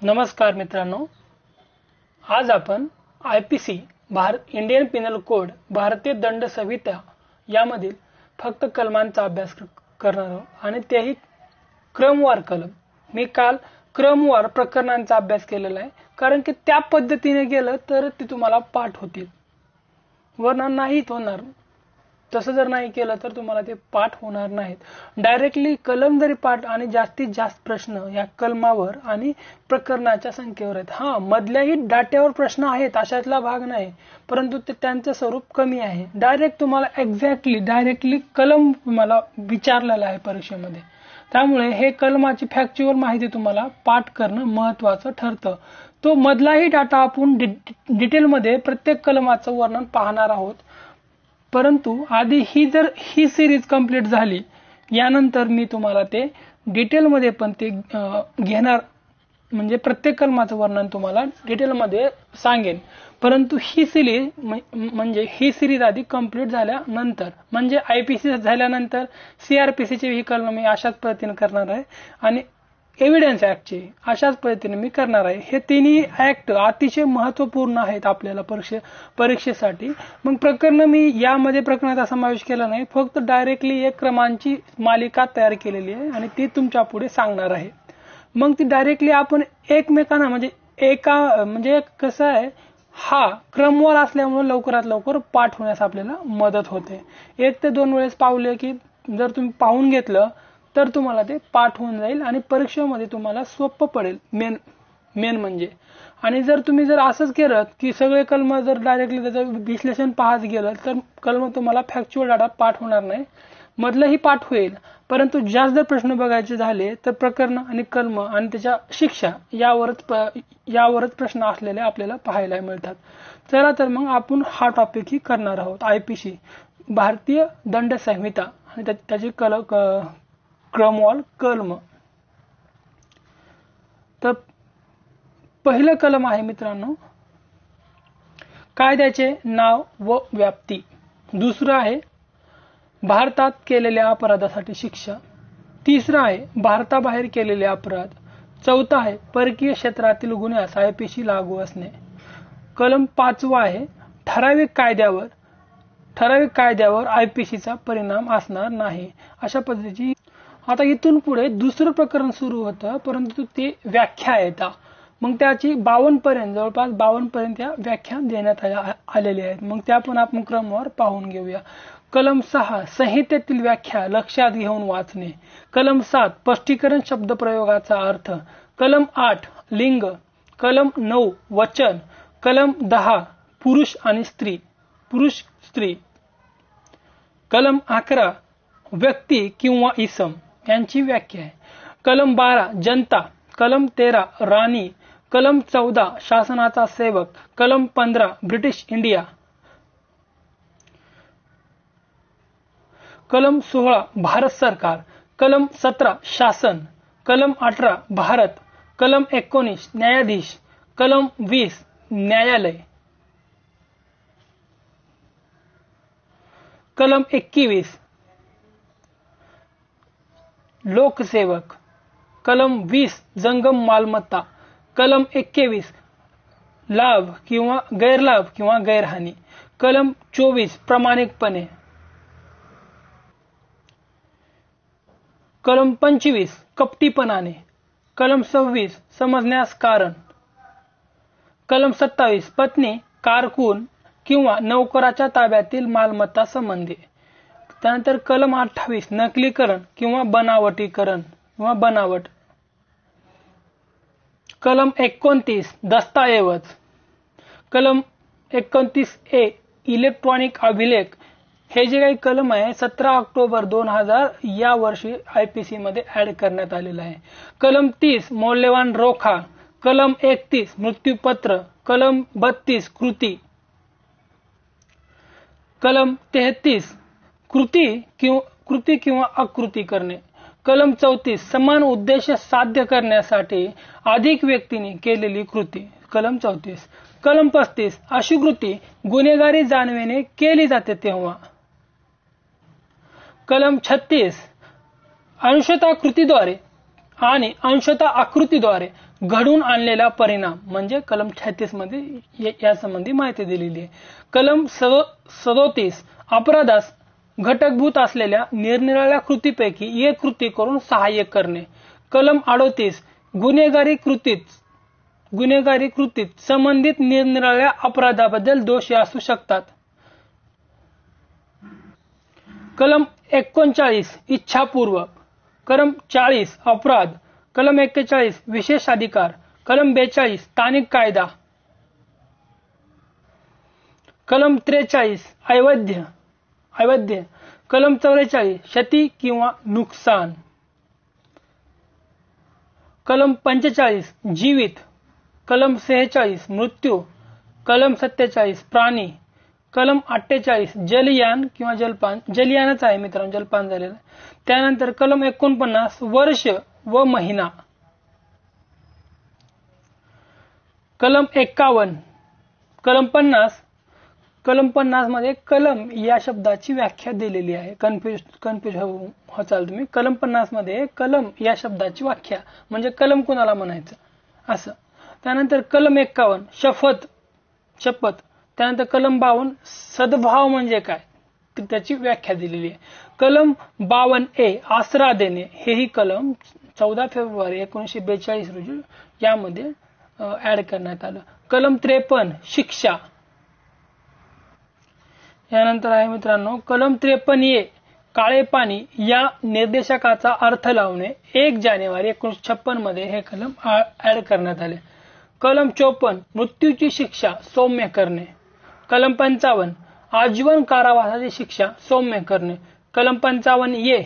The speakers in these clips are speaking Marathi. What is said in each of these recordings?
नमस्कार मित्रांनो, आज आपण आयपीसी इंडियन पिनल कोड भारतीय दंड संहिता यामधील फक्त कलमांचा अभ्यास करणार आहोत आणि तेही क्रमवार कलम। मी काल क्रमवार प्रकरणांचा अभ्यास केलेला आहे, कारण की त्या पद्धतीने गेलं तर ते तुम्हाला पाठ होतील, वरना नाहीत होणार। तसं जर नाही केलं तर तुम्हाला ते पाठ होणार नाहीत। डायरेक्टली कलम जरी पाठ आणि जास्तीत जास्त प्रश्न या कलमावर आणि प्रकरणाच्या संख्येवर आहेत। हा, मधल्याही डाट्यावर प्रश्न आहेत, अशातला भाग नाही, परंतु त्यांचं स्वरूप कमी आहे। तुम्हाला डायरेक्टली कलम तुम्हाला विचारलेला आहे परीक्षेमध्ये, त्यामुळे हे कलमाची फॅक्च्युअल माहिती तुम्हाला पाठ करणं महत्त्वाचं ठरतं। तो मधलाही डाटा आपण डिटेलमध्ये प्रत्येक कलमाचं वर्णन पाहणार आहोत, परंतु आधी ही सिरीज कंप्लीट झाली यानंतर मी तुम्हाला ते डिटेलमध्ये पण ते घेणार, म्हणजे प्रत्येक कलमाचं वर्णन तुम्हाला डिटेलमध्ये सांगेन। परंतु ही सिरीज आधी कंप्लीट झाल्यानंतर, म्हणजे आयपीसी झाल्यानंतर सीआरपीसीची ही कलम मी अशाच पद्धतीने करणार आहे आणि एव्हिडन्स ऍक्टचे अशाच पद्धतीने मी करणार आहे। हे तिन्ही ऍक्ट अतिशय महत्त्वपूर्ण आहेत आपल्याला परीक्षेसाठी। मग प्रकरण मी यामध्ये प्रकरणाचा समावेश केला नाही, फक्त डायरेक्टली एक क्रमांची मालिका तयार केलेली आहे आणि ती तुमच्या पुढे सांगणार आहे। मग ती डायरेक्टली आपण एकमेकांना म्हणजे कसं आहे, हा क्रमवार असल्यामुळे लवकरात लवकर पाठ होण्यास आपल्याला मदत होते। 1 ते 2 वेळेस पावले की जर तुम्ही पाहून घेतलं तर तुम्हाला ते पाठ होऊन जाईल आणि परीक्षेमध्ये तुम्हाला सोपं पडेल मेन म्हणजे। आणि जर तुम्ही असंच केलं की सगळे कलम जर डायरेक्टली त्याचं विश्लेषण पाहत गेलं तर कलम तुम्हाला फॅक्च्युअल डाटा पाठ होणार नाही, मधलंही पाठ होईल, परंतु जास्त जर प्रश्न बघायचे झाले तर प्रकरण आणि कलम आणि त्याच्या शिक्षा यावरच प्रश्न असलेले आपल्याला पाहायला मिळतात। चला तर मग आपण हा टॉपिक ही करणार आहोत, आयपीसी भारतीय दंड संहिता आणि त्याची क्रमवार कलम। तर पहिलं कलम आहे मित्रांनो, कायद्याचे नाव व व्याप्ती। दुसरं आहे भारतात केलेल्या अपराधासाठी शिक्षा। तिसरं आहे भारताबाहेर केलेले अपराध। चौथा आहे परकीय क्षेत्रातील गुन्ह्यास आयपीसी लागू असणे। कलम 5 आहे ठराविक कायद्यावर आयपीसीचा परिणाम असणार नाही। अशा पद्धतीची आता इथून पुढे दुसरं प्रकरण सुरू होतं, परंतु ते व्याख्या येतात। मग त्याची 52 पर्यंत, जवळपास 52 पर्यंत त्या व्याख्या देण्यात आलेल्या आहेत। मग त्या पण आपण क्रमवार पाहून घेऊया। कलम 6 संहितेतील व्याख्या लक्षात घेऊन वाचणे। कलम 7 स्पष्टीकरण शब्दप्रयोगाचा अर्थ। कलम 8 लिंग। कलम 9 वचन। कलम 10 पुरुष स्त्री। कलम 11 व्यक्ती किंवा इसम यांची व्याख्या आहे। कलम 12 जनता। कलम 13 राणी। कलम 14 शासनाचा सेवक। कलम 15 ब्रिटिश इंडिया। कलम 16 भारत सरकार। कलम 17 शासन। कलम 18 भारत। कलम 19 न्यायाधीश। कलम 20 न्यायालय। कलम 21 लोकसेवक। कलम 20 जंगम मालमत्ता। कलम 21 लाभ किंवा गैरलाभ किंवा गैरहानी। कलम 24 प्रामाणिकपणे। कलम 25 कपटीपणाने। कलम 26 समजण्यास कारण। कलम 27 पत्नी, कारकून किंवा नोकराच्या ताब्यातील मालमत्ता संबंधी। त्यानंतर कलम 28 नकलीकरण किंवा बनावट। कलम 29 दस्तऐवज। कलम 29A इलेक्ट्रॉनिक अभिलेख। हे जे काही कलम आहे 17 ऑक्टोबर 2000 या वर्षी आयपीसी मध्ये ऍड करण्यात आलेला आहे। कलम 30 मौल्यवान रोखा। कलम 31 मृत्यूपत्र। कलम 32 कृती। कलम 33 कृती किंवा अकृती करणे। कलम 34 समान उद्देश साध्य करण्यासाठी अधिक व्यक्तीने केलेली कृती। कलम 34। कलम 35 अशी कृती गुन्हेगारी जाणीवेने केली जाते तेव्हा। कलम 36 अनुशता कृतीद्वारे आणि अंशतः आकृतीद्वारे घडून आणलेला परिणाम म्हणजे कलम 36 मध्ये या संबंधी माहिती दिलेली आहे. कलम 37 अपराधास घटकभूत असलेल्या निरनिराळ्या कृतीपैकी एक कृती करून सहाय्य करणे. कलम 38 गुन्हेगारी कृतीत संबंधित निरनिराळ्या अपराधाबद्दल दोषी असू शकतात. कलम 39 इच्छापूर्वक, कलम 40 अपराध, कलम 41 विशेष अधिकार, कलम 42 स्थानिक कायदा, कलम 43 अवैध, कलम 44 क्षती किंवा नुकसान, कलम 45 जीवित, कलम 46 मृत्यू, कलम 47 प्राणी, कलम 48 जलयान किंवा जलपान, जलयानच आहे मित्रांनो, जलपान झालेलं. त्यानंतर कलम 49 वर्ष व महिना, कलम 51, कलम 50 मध्ये कलम या शब्दाची व्याख्या दिलेली आहे. कन्फ्युज होचाल तुम्ही. कलम 50 मध्ये कलम या शब्दाची व्याख्या म्हणजे कलम कोणाला म्हणायचं असं. त्यानंतर कलम 51 शपथ. त्यानंतर कलम 52 सद्भाव म्हणजे काय त्याची व्याख्या दिलेली आहे. कलम 52A आसरा देणे, हेही कलम 14 फेब्रुवारी 1942 रोजी यामध्ये ऍड करण्यात आलं. कलम 53 शिक्षा. यानंतर आहे मित्रांनो कलम 53A काळे पाणी या निर्देशकाचा अर्थ लावणे. 1 जानेवारी 1956 मध्ये हे कलम ऍड करण्यात आले. कलम 54 मृत्यूची शिक्षा सौम्य करणे. कलम 55 आजीवन कारावासाची शिक्षा सौम्य करणे. कलम 55A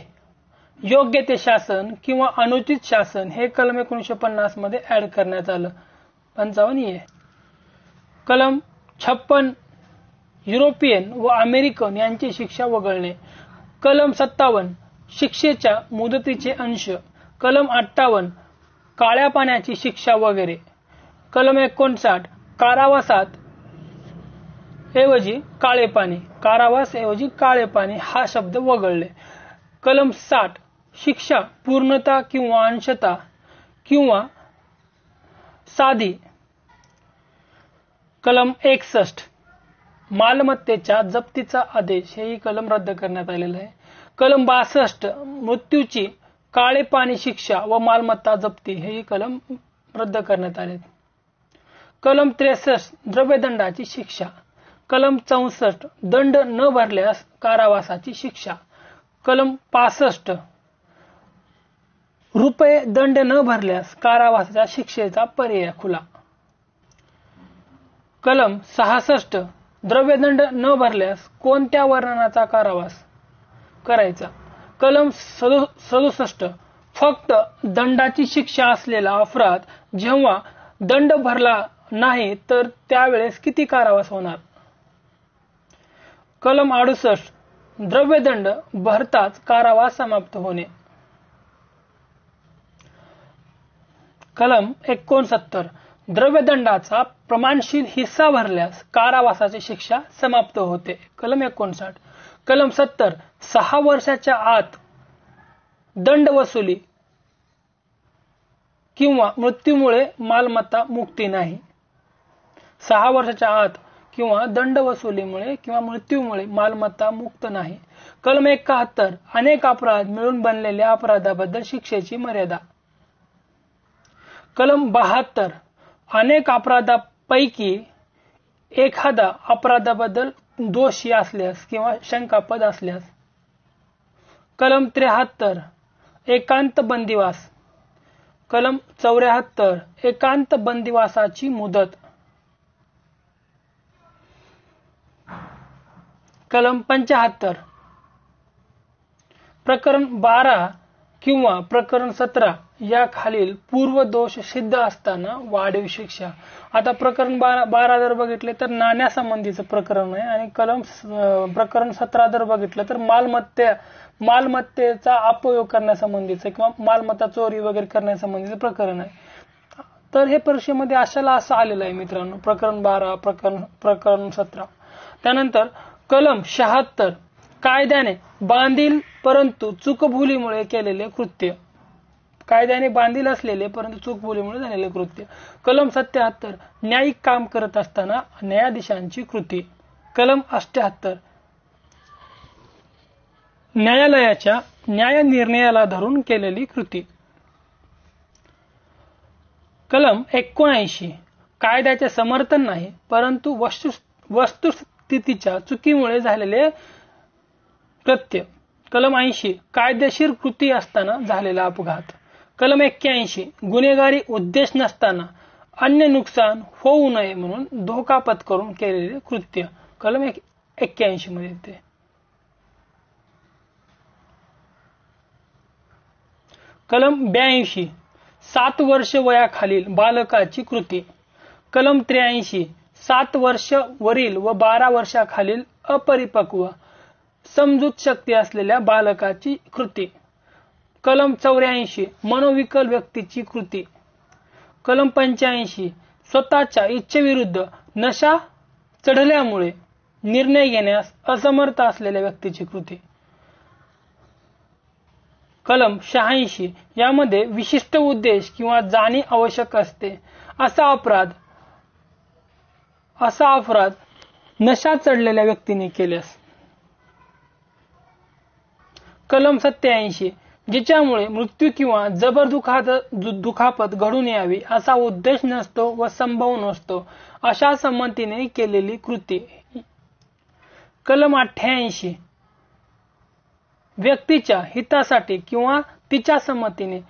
योग्य ते शासन किंवा अनुचित शासन, हे कलम 1950 मध्ये ऍड करण्यात आलं. 55A. कलम 56 युरोपियन व अमेरिकन यांची शिक्षा वगळणे. कलम 57 शिक्षेच्या मुदतीचे अंश. कलम 58 काळ्या पाण्याची शिक्षा वगैरे. कलम 59 कारावासात ऐवजी काळे पाणी, कारावास ऐवजी काळे पाणी हा शब्द वगळले. कलम 60 शिक्षा पूर्णता किंवा अंशता किंवा साधी. कलम 61 मालमत्तेच्या जप्तीचा आदेश, हेही कलम रद्द करण्यात आलेला आहे. कलम 62 मृत्यूची काळे पाणी शिक्षा व मालमत्ता जप्ती, हेही कलम रद्द करण्यात आले. कलम 63 द्रव्यदंडाची शिक्षा. कलम 64 दंड न भरल्यास कारावासाची शिक्षा. कलम 65 रुपये दंड न भरल्यास कारावासाच्या शिक्षेचा पर्याय खुला. कलम 66 द्रव्यदंड न भरल्यास कोणत्या वर्णनाचा कारावास करायचा. कलम 67 फक्त दंडाची शिक्षा असलेला अपराध जेव्हा दंड भरला नाही तर त्यावेळेस किती कारावास होणार. कलम 68 द्रव्यदंड भरताच कारावास समाप्त होणे. कलम 69 द्रव्यदंडाचा प्रमाणशील हिस्सा भरल्यास कारावासाची शिक्षा समाप्त होते. कलम 59. कलम 70 6 वर्षाच्या आत दंड वसुली किंवा मृत्यूमुळे मालमत्ता मुक्ती नाही. 6 वर्षाच्या आत किंवा दंड वसुलीमुळे किंवा मृत्यूमुळे मालमत्ता मुक्त नाही. कलम 71 अनेक अपराध मिळून बनलेल्या अपराधाबद्दल शिक्षेची मर्यादा. कलम 72 अनेक अपराधापैकी एखादा अपराधाबद्दल दोषी असल्यास किंवा शंकास्पद असल्यास. कलम 73 एकांत बंदिवास. कलम 74 एकांत बंदिवासाची मुदत. कलम 75 प्रकरण 12 किंवा प्रकरण 17 या खालील पूर्व दोष सिद्ध असताना वाढीव शिक्षा. आता प्रकरण 12 जर बघितले तर नाण्यासंबंधीचं प्रकरण आहे आणि प्रकरण 17 जर बघितलं तर मालमत्तेचा अपयोग करण्यासंबंधीचं किंवा मालमत्ता चोरी वगैरे करण्यासंबंधीचं प्रकरण आहे. तर हे परीक्षेमध्ये असं आलेलं आहे मित्रांनो, प्रकरण 12 प्रकरण 17. त्यानंतर कलम 76 कायद्याने बांधील परंतु चूकभुलीमुळे केलेले कृत्य. कायद्याने बांधील असलेले परंतु चूकभुलीमुळे झालेले कृत्य. कलम 77 न्यायिक काम करत असताना न्यायाधीशांची कृती. कलम 78 न्यायालयाच्या न्याय निर्णयाला धरून केलेली कृती. कलम 79 कायद्याचे समर्थन नाही परंतु वस्तुस्थितीच्या चुकीमुळे झालेले कृत्य. कलम 80 कायदेशीर कृती असताना झालेला अपघात. कलम 81 गुन्हेगारी उद्देश नसताना अन्य नुकसान होऊ नये म्हणून धोका पत्करून केलेले कृत्य. कलम 81 मध्ये येते. कलम 82 7 वर्ष वयाखालील बालकाची कृती. कलम 83 7 वर्ष वरील व 12 वर्षाखालील अपरिपक्व समजूत शक्ती असलेल्या बालकाची कृती. कलम 84 मनोविकल व्यक्तीची कृती. कलम 85 स्वतःच्या इच्छेविरुद्ध नशा चढल्यामुळे निर्णय घेण्यास असमर्थ असलेल्या व्यक्तीची कृती. कलम 86 यामध्ये विशिष्ट उद्देश किंवा जाणीव आवश्यक असते असा अपराध नशा चढलेल्या व्यक्तीने केल्यास. कलम 87 जिच्यामुळे मृत्यू किंवा जबर दुखापत घडून यावी असा उद्देश नसतो व संभव नसतो अशा संमतीने केलेली कृती. कलम 88 व्यक्तीच्या हितासाठी किंवा तिच्या संमतीने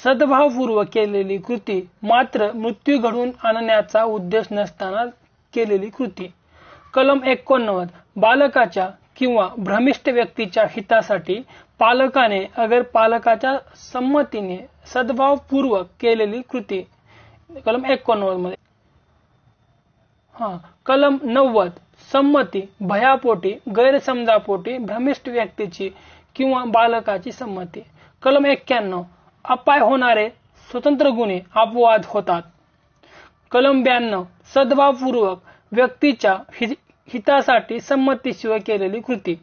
सद्भावपूर्वक केलेली कृती मात्र मृत्यू घडवून आणण्याचा उद्देश नसताना केलेली कृती. कलम 89 बालकाच्या किंवा भ्रमिष्ठ व्यक्तीच्या हितासाठी पालकाने अगर पालकाच्या संमतीने सद्भावपूर्वक केलेली कृती. कलम 89 मध्ये. कलम 90 संमती भयापोटी गैरसमजापोटी भ्रमिष्ठ व्यक्तीची किंवा बालकाची संमती. कलम 91 अपाय होणारे स्वतंत्र गुन्हे अपवाद होतात. कलम 92 सद्भावपूर्वक व्यक्तीच्या हितासाठी संमतीशिवाय केलेली कृती.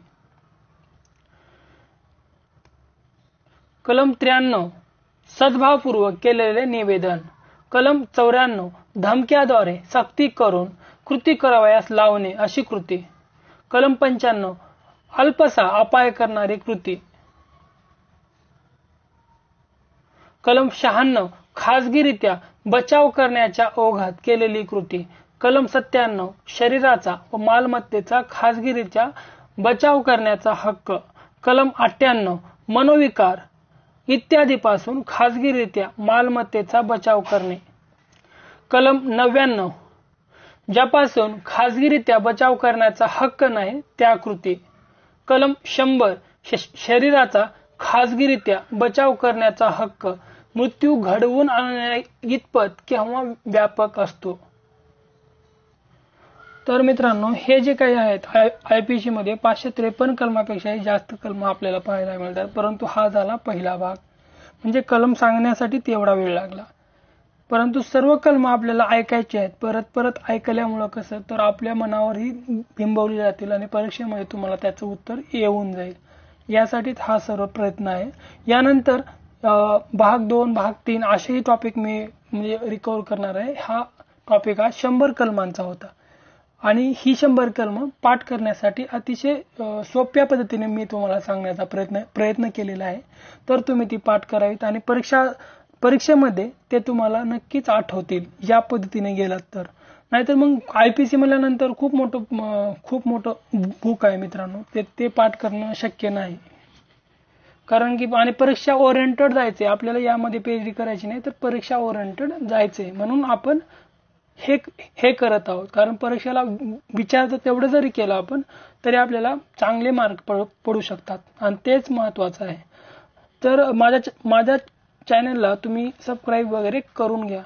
कलम 93 सद्भावपूर्वक केलेले निवेदन. कलम 94 धमक्याद्वारे सक्ती करून कृती करावयास लावणे अशी कृती. कलम 95 अल्पसा अपाय करणारी कृती. कलम 96 खाजगीरित्या बचाव करण्याच्या ओघात केलेली कृती. कलम 97 शरीराचा व मालमत्तेचा खाजगीरित्या बचाव करण्याचा हक्क. कलम 98 मनोविकार इत्यादीपासून खाजगीरित्या मालमत्तेचा बचाव करणे. कलम 99 ज्यापासून खाजगीरित्या बचाव करण्याचा हक्क नाही त्या कृती. कलम 100 शरीराचा खाजगीरित्या बचाव करण्याचा हक्क मृत्यू घडवून आणण्या इतपत किंवा व्यापक असतो. तर मित्रांनो हे जे काही आहेत आयपीसी मध्ये 553 कलमापेक्षाही जास्त कलम आपल्याला पाहायला मिळतात. परंतु हा झाला पहिला भाग, म्हणजे कलम सांगण्यासाठी तेवढा वेळ लागला. परंतु सर्व कलम आपल्याला ऐकायचे आहेत. परत परत ऐकल्यामुळे कसं तर आपल्या मनावरही बिंबवली जातील आणि परीक्षेमध्ये तुम्हाला त्याचं उत्तर येऊन जाईल. यासाठीच हा सर्व प्रयत्न आहे. यानंतर भाग 2 भाग 3 असेही टॉपिक मी म्हणजे रिकव्हर करणार आहे. हा टॉपिक हा 100 कलमांचा होता आणि ही 100 कलम पाठ करण्यासाठी अतिशय सोप्या पद्धतीने मी तुम्हाला सांगण्याचा प्रयत्न केलेला आहे. तर तुम्ही ती पाठ करावीत आणि परीक्षेमध्ये ते तुम्हाला नक्कीच आठवतील या पद्धतीने गेलात तर. नाहीतर मग आयपीसी म्हणल्यानंतर खूप मोठं बुक आहे मित्रांनो, ते पाठ करणं शक्य नाही. कारण की आणि परीक्षा ओरिएंटेड जायचे आपल्याला, यामध्ये पीएचडी करायची नाही तर परीक्षा ओरिएंटेड जायचे म्हणून आपण हे करत आहोत. कारण परीक्षेला विचार तेवढं जरी केलं आपण तरी आपल्याला चांगले मार्क पडू शकतात आणि तेच महत्वाचं आहे. तर माझ्या चॅनलला तुम्ही सबस्क्राईब वगैरे करून घ्या.